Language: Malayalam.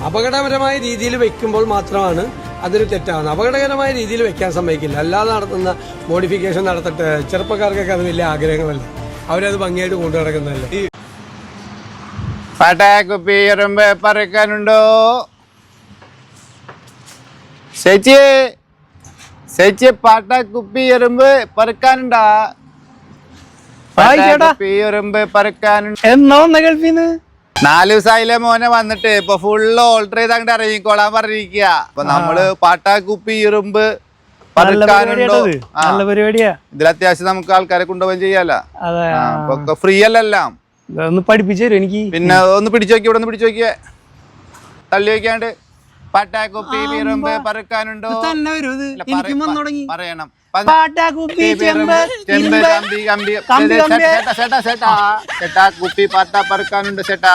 അപകടകരമായ രീതിയിൽ വെക്കുമ്പോൾ മാത്രമാണ് അതൊരു തെറ്റാവുന്നത്. അപകടകരമായ രീതിയിൽ വെക്കാൻ സമ്മതിക്കില്ല. അല്ലാതെ നടത്തുന്ന മോഡിഫിക്കേഷൻ നടത്തട്ടെ. ചെറുപ്പക്കാർക്കൊക്കെ അത് വലിയ ആഗ്രഹങ്ങളല്ല, അവരത് ഭംഗിയായിട്ട് കൊണ്ടു നടക്കുന്നതല്ലേ. പട്ടാക്കുപ്പി എറുമ്പ് പറക്കാനുണ്ടോ? ചേച്ചി ചേച്ചി പട്ടാക്കുപ്പി എറുമ്പ് പറക്കാനുണ്ടാ? പട്ടാക്കുപ്പി എറുമ്പ് പറക്കാനുണ്ട്. എന്നാ വന്ന ഗൾഫിന്ന്? 4 ദിവസമായില്ലേ മോനെ വന്നിട്ട്. ഇപ്പൊ ഫുള്ള് ഓൾട്ടർ ചെയ്ത് അങ്ങോട്ട് ഇറങ്ങിക്കോളാൻ പറഞ്ഞിരിക്കുക. അപ്പൊ നമ്മള് പട്ടാക്കുപ്പി എറുമ്പ് പറക്കാനുണ്ടോ? നല്ല പരിപാടിയാ. ഇതിൽ അത്യാവശ്യം നമുക്ക് ആൾക്കാരെ കൊണ്ടുപോകാൻ ചെയ്യാലോ. അപ്പൊ ഫ്രീ അല്ലെല്ലാം. ഒന്ന് പഠിപ്പിച്ചു തരും എനിക്ക്. പിന്നെ ഒന്ന് പിടിച്ചു നോക്കി, ഇവിടെ ഒന്ന് പിടിച്ചു നോക്കിയേ, തള്ളി വെക്കാണ്ട്. പട്ടാക്കുപ്പി എറുമ്പ് പറക്കാനുണ്ടോ? പറയണം. ചേട്ടാ കുപ്പി പട്ട പറക്കാനുണ്ട് ചേട്ടാ.